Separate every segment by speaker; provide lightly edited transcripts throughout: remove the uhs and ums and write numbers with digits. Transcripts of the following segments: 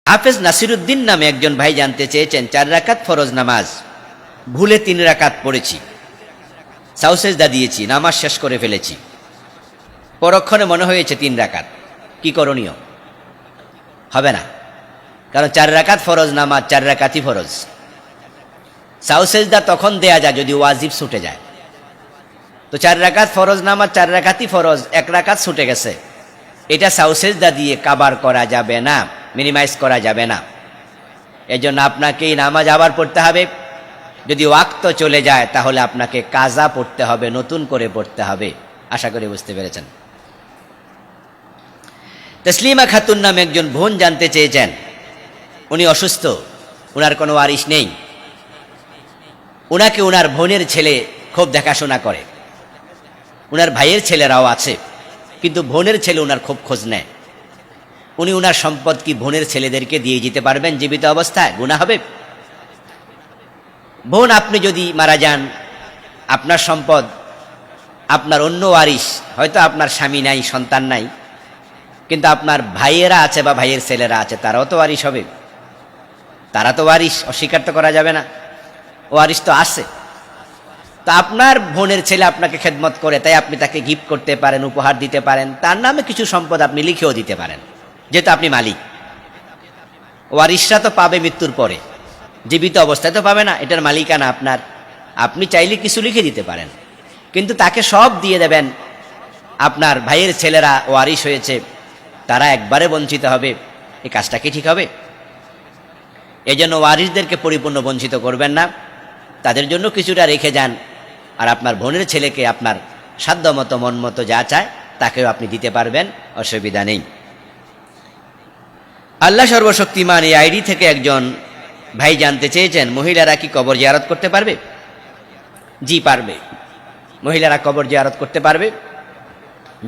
Speaker 1: হাফেজ নাসিরুদ্দিন নামে একজন ভাই জানতে চেয়েছেন, 4 রাকাত ফরজ নামাজ ভুলে 3 রাকাত পড়েছি, সাউসেজদা দিয়েছি, নামাজ শেষ করে ফেলেছি, পরক্ষণে মনে হয়েছে 3 রাকাত, কি করণীয়? হবে না, কারণ 4 রাকাত ফরজ নামাজ 4 রাকাতই ফরজ। সাউসেজদা তখন দেয়া যায় যদি ওয়াজিব ছুটে যায়। তো 4 রাকাত ফরজ নামাজ 4 রাকাতই ফরজ, 1 রাকাত ছুটে গেছে, এটা সাউসেজদা দিয়ে কাবার করা যাবে না, মিনিমাইজ করা যাবে না। এজন্য আপনাকে এই নামাজ আবার পড়তে হবে। যদি ওয়াক্ত চলে যায় তাহলে আপনাকে কাজা পড়তে হবে, নতুন করে পড়তে হবে। আশা করি বুঝতে পেরেছেন। তসলিমা খাতুন নামে একজন বোন জানতে চেয়েছেন, উনি অসুস্থ, উনার কোনো ওয়ারিশ নেই, উনাকে উনার বোনের ছেলে খুব দেখাশোনা করে, উনার ভাইয়ের ছেলেরাও আছে, কিন্তু বোনের ছেলে উনার খুব খোঁজ নেয়। উনি উনার সম্পদ কি বোনের ছেলেদেরকে দিয়ে যেতে পারবেন জীবিত অবস্থায়? গুনাহ হবে? বোন, আপনি যদি মারা যান, আপনার সম্পদ আপনার অন্য ওয়ারিশ, হয়তো আপনার স্বামী নাই, সন্তান নাই, কিন্তু আপনার ভাইয়েরা আছে বা ভাইয়ের ছেলেরা আছে, তারাও তো ওয়ারিশ হবে, তারা তো ওয়ারিশ, অস্বীকার তো করা যাবে না, ওয়ারিশ তো আছে। তো আপনার বোনের ছেলে আপনাকে খেদমত করে, তাই আপনি তাকে গিফট করতে পারেন, উপহার দিতে পারেন, তার নামে কিছু সম্পদ আপনি লিখেও দিতে পারেন, যেহেতু আপনি মালিক। ওয়ারিশরা তো পাবে মৃত্যুর পরে, জীবিত অবস্থায় তো পাবে না, এটার মালিকানা আপনার। আপনি চাইলে কিছু লিখে দিতে পারেন, কিন্তু তাকে সব দিয়ে দেবেন। আপনার ভাইয়ের ছেলেরা ওয়ারিশ হয়েছে, তারা একবারে বঞ্চিত হবে, এই কাজটা কি ঠিক হবে? এই জন্য ওয়ারিশদেরকে পরিপূর্ণ বঞ্চিত করবেন না, তাদের জন্য কিছুটা রেখে যান। আর আপনার বোনের ছেলেকে আপনার সাধ্য মতো, মন মতো যা চায় তাকেও আপনি দিতে পারবেন, অসুবিধা নেই। আল্লাহ সর্বশক্তিমান এই আইডি থেকে একজন ভাই জানতে চেয়েছেন, মহিলারা কি কবর জিয়ারত করতে পারবে? জি, পারবে। মহিলারা কবর জিয়ারত করতে পারবে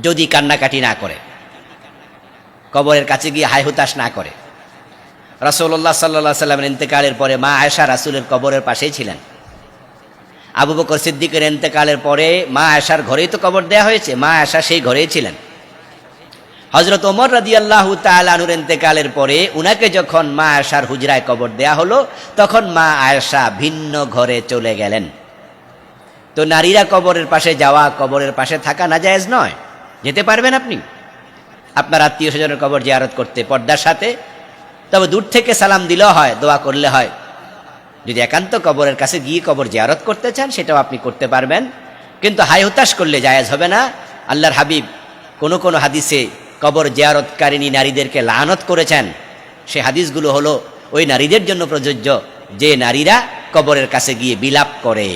Speaker 1: যদি কান্নাকাটি না করে, কবরের কাছে গিয়ে হাই হুতাশ না করে। রাসূলুল্লাহ সাল্লাল্লাহু আলাইহি সাল্লামের ইন্তেকালের পরে মা আয়েশা রাসূলের কবরের পাশেই ছিলেন। আবু বকর সিদ্দিকের ইন্তেকালের পরে মা আয়েশার ঘরেই তো কবর দেয়া হয়েছে, মা আয়েশা সেই ঘরেই ছিলেন। হযরত ওমর রাদিয়াল্লাহু তাআলা আনহুর ইন্তেকালের পরে উনাকে যখন মা আয়েশার হুজরায় কবর দেয়া হলো, তখন মা আয়েশা ভিন্ন ঘরে চলে গেলেন। তো নারীরা কবরের পাশে যাওয়া, কবরের পাশে থাকা নাজায়েজ নয়, যেতে পারবেন আপনি আপনার আত্মীয় স্বজনের কবর জিয়ারত করতে পর্দার সাথে। তবে দূর থেকে সালাম দিলেও হয়, দোয়া করলে হয়। যদি একান্ত কবরের কাছে গিয়ে কবর জিয়ারত করতে চান, সেটাও আপনি করতে পারবেন, কিন্তু হাই হুতাশ করলে জায়েজ হবে না। আল্লাহর হাবিব কোন কোন হাদিসে কবর জিয়ারতকারিনী নারীদেরকে লানত করেছেন। সে হাদিসগুলো হলো ওই নারীদের জন্য প্রযোজ্য যে নারীরা কবরের কাছে গিয়ে বিলাপ করে।